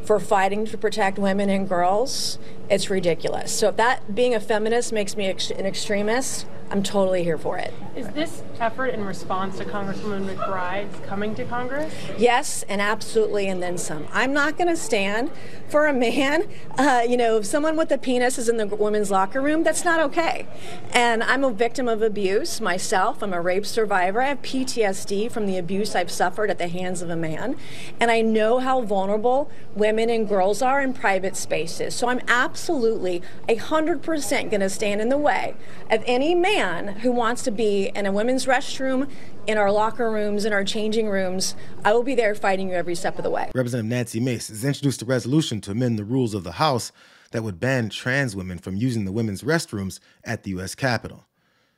for fighting to protect women and girls, it's ridiculous. So if that being a feminist makes me an extremist, I'm totally here for it. Is this effort in response to Congresswoman McBride's coming to Congress? Yes, and absolutely, and then some. I'm not going to stand for a man, if someone with a penis is in the women's locker room, that's not okay. And I'm a victim of abuse myself. I'm a rape survivor. I have PTSD from the abuse I've suffered at the hands of a man. And I know how vulnerable women and girls are in private spaces. So I'm absolutely 100% going to stand in the way of any man who wants to be in a women's restroom, in our locker rooms, in our changing rooms. I will be there fighting you every step of the way. Representative Nancy Mace has introduced a resolution to amend the rules of the House that would ban trans women from using the women's restrooms at the U.S. Capitol.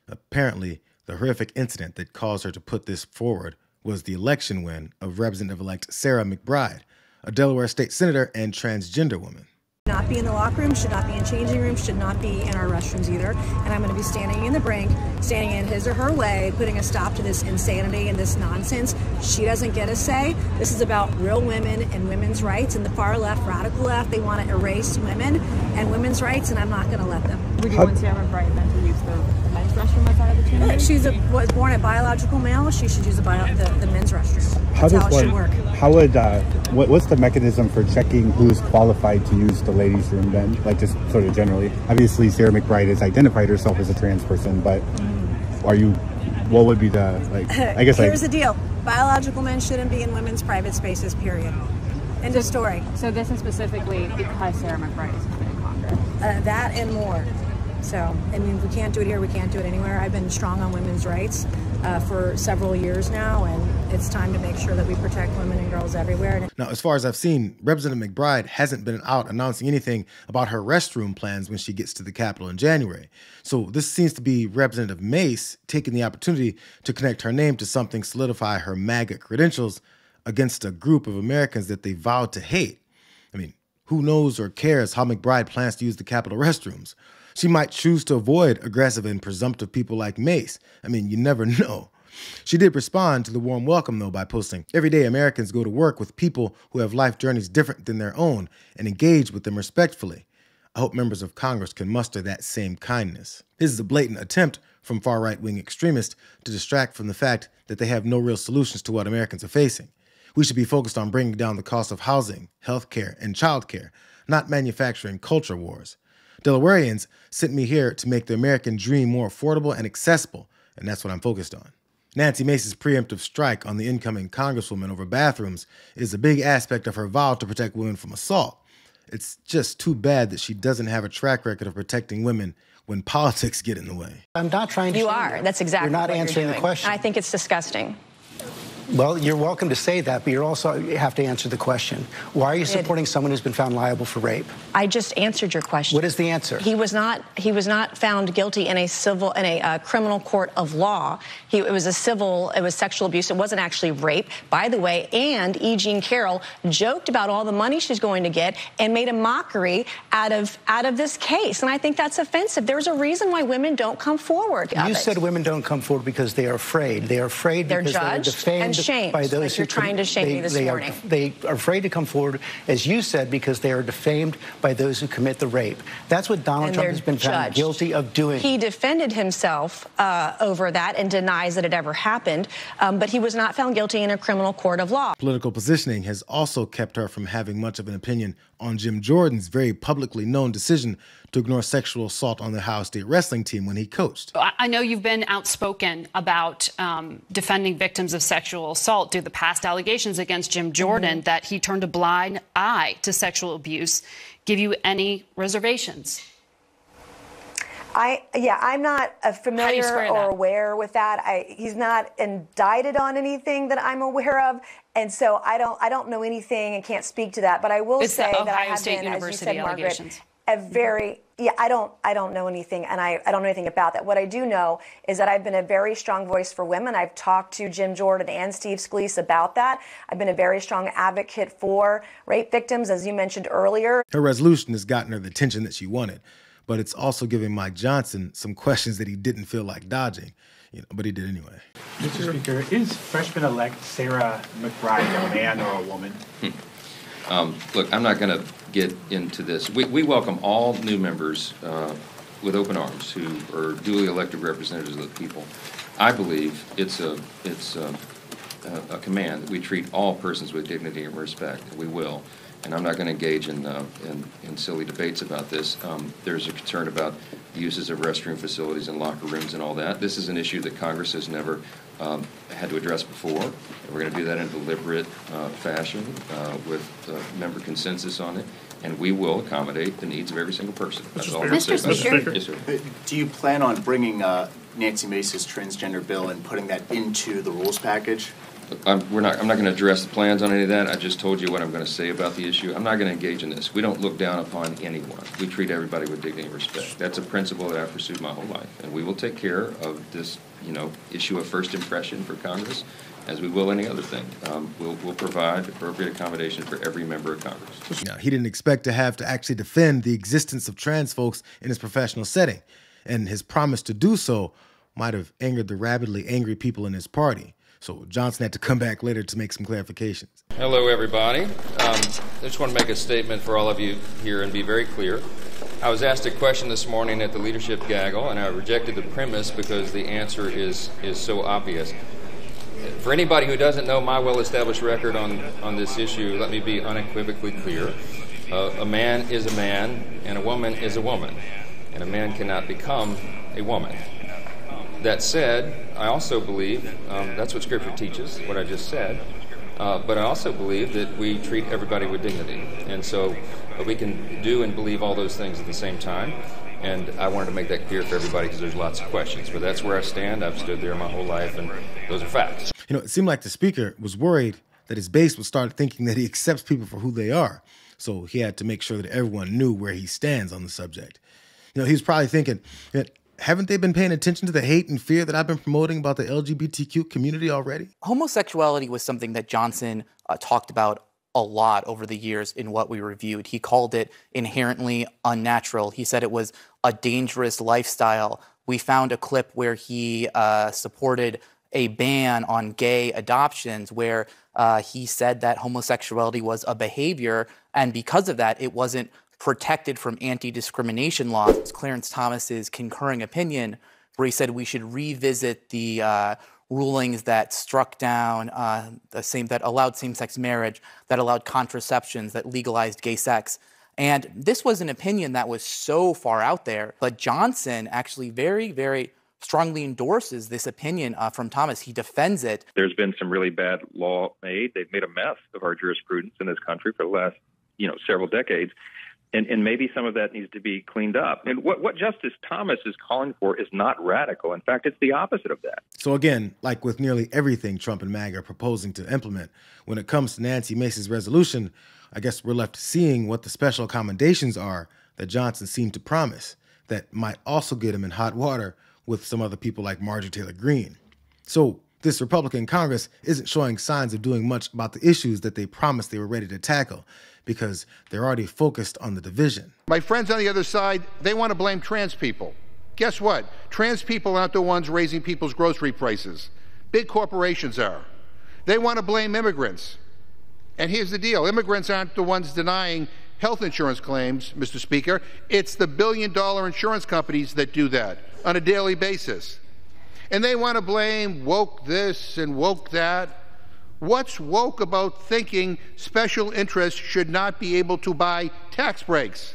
Apparently, the horrific incident that caused her to put this forward was the election win of Representative-elect Sarah McBride, a Delaware state senator and transgender woman. Not be in the locker room, should not be in changing rooms, should not be in our restrooms either. And I'm going to be standing in the brink, standing in his or her way, putting a stop to this insanity and this nonsense. She doesn't get a say. This is about real women and women's rights. And the far left, radical left, they want to erase women and women's rights, and I'm not going to let them. Would you want Sarah McBride then to use the men's restroom outside of the chamber? She was born a biological male. She should use the men's restroom. That's how it should work. How would what's the mechanism for checking who's qualified to use the ladies' room then? Like, just sort of generally. Obviously, Sarah McBride has identified herself as a trans person, but what would be the, I guess here's the deal. Biological men shouldn't be in women's private spaces, period. End of story. So this is specifically because Sarah McBride is coming to Congress? That and more. So, I mean, if we can't do it here, we can't do it anywhere. I've been strong on women's rights for several years now, and it's time to make sure that we protect women and girls everywhere. Now, as far as I've seen, Representative McBride hasn't been out announcing anything about her restroom plans when she gets to the Capitol in January. So this seems to be Representative Mace taking the opportunity to connect her name to something solidify her MAGA credentials against a group of Americans that they vowed to hate. I mean, who knows or cares how McBride plans to use the Capitol restrooms? She might choose to avoid aggressive and presumptive people like Mace. I mean, you never know. She did respond to the warm welcome, though, by posting, "Every day Americans go to work with people who have life journeys different than their own and engage with them respectfully. I hope members of Congress can muster that same kindness." This is a blatant attempt from far right-wing extremists to distract from the fact that they have no real solutions to what Americans are facing. We should be focused on bringing down the cost of housing, health care, and child care, not manufacturing culture wars. Delawareans sent me here to make the American dream more affordable and accessible, and that's what I'm focused on. Nancy Mace's preemptive strike on the incoming congresswoman over bathrooms is a big aspect of her vow to protect women from assault. It's just too bad that she doesn't have a track record of protecting women when politics get in the way. I'm not trying to. You are. That's exactly what you're doing. You're not answering the question. I think it's disgusting. Well, you're welcome to say that, but you have to answer the question. Why are you supporting someone who's been found liable for rape? I just answered your question. What is the answer? He was not found guilty in a criminal court of law. It was sexual abuse. It wasn't actually rape, by the way. And E. Jean Carroll joked about all the money she's going to get and made a mockery out of this case. And I think that's offensive. There's a reason why women don't come forward. You said women don't come forward because they are afraid. They are afraid because they're defamed shamed, by those like you're trying to shame me this morning. They are afraid to come forward, as you said, because they are defamed by those who commit the rape. That's what Donald Trump has been found guilty of doing. He defended himself over that and denies that it ever happened, but he was not found guilty in a criminal court of law. Political positioning has also kept her from having much of an opinion on Jim Jordan's very publicly known decision to ignore sexual assault on the Ohio State wrestling team when he coached. I know you've been outspoken about defending victims of sexual assault due to the past allegations against Jim Jordan that he turned a blind eye to sexual abuse. Give you any reservations? I'm not familiar or aware with that. He's not indicted on anything that I'm aware of, and so I don't know anything and can't speak to that. But I will say that I have been, as you said, Margaret, I don't know anything, and I don't know anything about that. What I do know is that I've been a very strong voice for women. I've talked to Jim Jordan and Steve Scalise about that. I've been a very strong advocate for rape victims, as you mentioned earlier. Her resolution has gotten her the attention that she wanted, but it's also giving Mike Johnson some questions that he didn't feel like dodging, but he did anyway. Mr. Speaker, is freshman-elect Sarah McBride a man or a woman? Look, I'm not going to get into this. We welcome all new members with open arms who are duly elected representatives of the people. I believe it's a command that we treat all persons with dignity and respect. We will. And I'm not going to engage in silly debates about this. There's a concern about the uses of restroom facilities and locker rooms and all that. This is an issue that Congress has never had to address before. And we're going to do that in a deliberate fashion with member consensus on it. And we will accommodate the needs of every single person. That's all I'm saying. Mr. Speaker. Yes, sir. Do you plan on bringing Nancy Mace's transgender bill and putting that into the rules package? I'm not going to address the plans on any of that. I just told you what I'm going to say about the issue. I'm not going to engage in this. We don't look down upon anyone. We treat everybody with dignity and respect. That's a principle that I've pursued my whole life. And we will take care of this, issue of first impression for Congress, as we will any other thing. We'll provide appropriate accommodation for every member of Congress. Now, he didn't expect to have to actually defend the existence of trans folks in his professional setting. And his promise to do so might have angered the rabidly angry people in his party. So Johnson had to come back later to make some clarifications. Hello, everybody. I just want to make a statement for all of you here and be very clear. I was asked a question this morning at the leadership gaggle, and I rejected the premise because the answer is so obvious. For anybody who doesn't know my well-established record on this issue, let me be unequivocally clear. A man is a man, and a woman is a woman, and a man cannot become a woman. That said, I also believe, that's what Scripture teaches, what I just said, but I also believe that we treat everybody with dignity. And so we can do and believe all those things at the same time. And I wanted to make that clear for everybody because there's lots of questions. But that's where I stand. I've stood there my whole life, and those are facts. It seemed like the speaker was worried that his base would start thinking that he accepts people for who they are. So he had to make sure that everyone knew where he stands on the subject. He was probably thinking that, haven't they been paying attention to the hate and fear that I've been promoting about the LGBTQ community already? Homosexuality was something that Johnson talked about a lot over the years in what we reviewed. He called it inherently unnatural. He said it was a dangerous lifestyle. We found a clip where he supported a ban on gay adoptions where he said that homosexuality was a behavior, and because of that, it wasn't protected from anti-discrimination laws. Clarence Thomas's concurring opinion where he said we should revisit the rulings that struck down that allowed same-sex marriage, that allowed contraceptions, that legalized gay sex. And this was an opinion that was so far out there, but Johnson actually very, very strongly endorses this opinion from Thomas. He defends it. There's been some really bad law made. They've made a mess of our jurisprudence in this country for the last, several decades. And maybe some of that needs to be cleaned up. And what Justice Thomas is calling for is not radical. In fact, it's the opposite of that. So again, like with nearly everything Trump and MAGA are proposing to implement, when it comes to Nancy Mace's resolution, I guess we're left seeing what the special accommodations are that Johnson seemed to promise that might also get him in hot water with some other people like Marjorie Taylor Greene. So this Republican Congress isn't showing signs of doing much about the issues that they promised they were ready to tackle, because they're already focused on the division. My friends on the other side, they want to blame trans people. Guess what? Trans people aren't the ones raising people's grocery prices. Big corporations are. They want to blame immigrants. And here's the deal. Immigrants aren't the ones denying health insurance claims, Mr. Speaker. It's the billion-dollar insurance companies that do that on a daily basis. And they want to blame woke this and woke that. What's woke about thinking special interests should not be able to buy tax breaks?